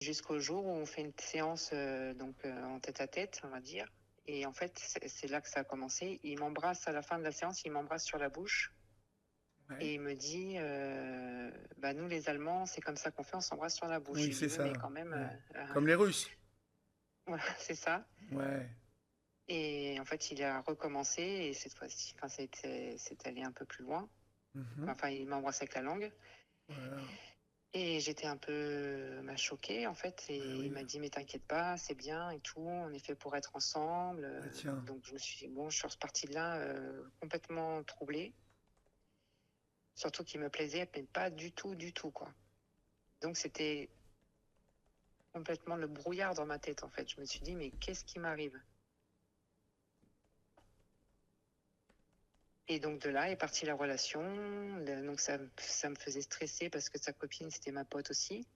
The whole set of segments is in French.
jusqu'au jour où on fait une séance en tête-à-tête, on va dire. Et en fait, c'est là que ça a commencé. Il m'embrasse à la fin de la séance, il m'embrasse sur la bouche Ouais. et il me dit bah, nous, les Allemands, c'est comme ça qu'on fait, on s'embrasse sur la bouche. Je Oui, lui c'est dis oui, mais ça. quand même, Ouais. Comme les Russes. voilà, c'est ça. Ouais. Et en fait, il a recommencé et cette fois-ci, enfin, c'est allé un peu plus loin. Mhm. Enfin, il m'embrasse avec la langue. Voilà. Et j'étais un peu choquée, en fait. Et Bah il oui. m'a dit, mais t'inquiète pas, c'est bien et tout. On est fait pour être ensemble. Bah tiens. Donc, je me suis dit, bon, je suis repartie de là complètement troublée. Surtout qu'il me plaisait, mais pas du tout, quoi. Donc, c'était complètement le brouillard dans ma tête, en fait. Je me suis dit, mais qu'est-ce qui m'arrive? Et donc, de là est partie la relation. Donc, ça me faisait stresser parce que sa copine, c'était ma pote aussi.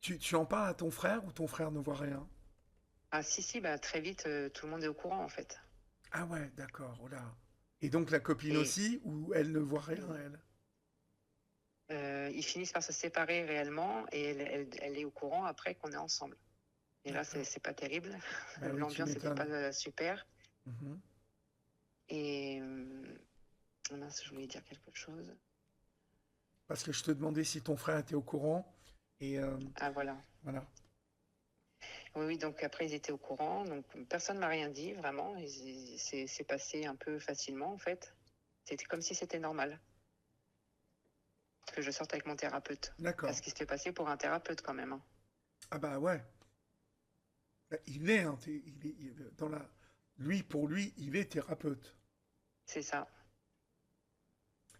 Tu en parles à ton frère ou ton frère ne voit rien? Ah, si, bah, très vite, tout le monde est au courant, en fait. Ah ouais, d'accord, oh là. Et donc la copine Et aussi, ou elle ne voit rien, elle? ils finissent par se séparer réellement et elle est au courant après qu'on est ensemble. Et là, D'accord. c'est pas terrible. Bah oui, tu L'ambiance n'était pas m'étonnes. super. Mhm. Et mince, je voulais dire quelque chose. Parce que je te demandais si ton frère était au courant. Et Ah, voilà. voilà. Oui, oui, donc après, ils étaient au courant. Donc personne ne m'a rien dit, vraiment. C'est passé un peu facilement, en fait. C'était comme si c'était normal que je sorte avec mon thérapeute. D'accord. Parce qu'il se fait passer pour un thérapeute quand même, hein. Ah bah ouais. Bah, il est, hein, dans la... Lui, pour lui, il est thérapeute. C'est ça.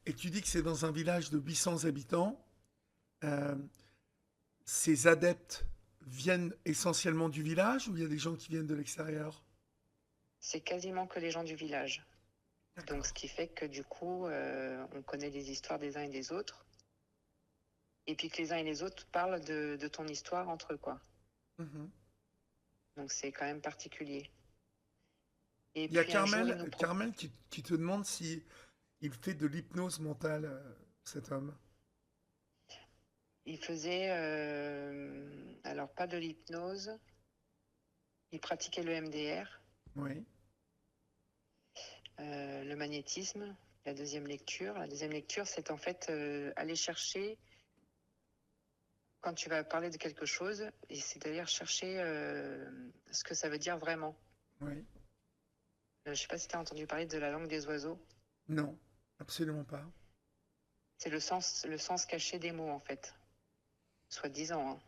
Et tu dis que c'est dans un village de 800 habitants. Euh, Ces adeptes viennent essentiellement du village ou il y a des gens qui viennent de l'extérieur? C'est quasiment que les gens du village. Donc, ce D'accord. qui fait que du coup, on connaît les histoires des uns et des autres. Et puis que les uns et les autres parlent de ton histoire entre eux, quoi. Mhm. Donc, c'est quand même particulier. Et Il y a puis un jour, il nous Carmel qui te demande si il fait de l'hypnose mentale, cet homme. il faisait, alors pas de l'hypnose, il pratiquait le MDR, Oui. le magnétisme, la deuxième lecture. La deuxième lecture, c'est en fait aller chercher, quand tu vas parler de quelque chose, et c'est-à-dire chercher ce que ça veut dire vraiment. Oui. Je ne sais pas si tu as entendu parler de la langue des oiseaux. Non, absolument pas. C'est le sens caché des mots, en fait, soi-disant, hein.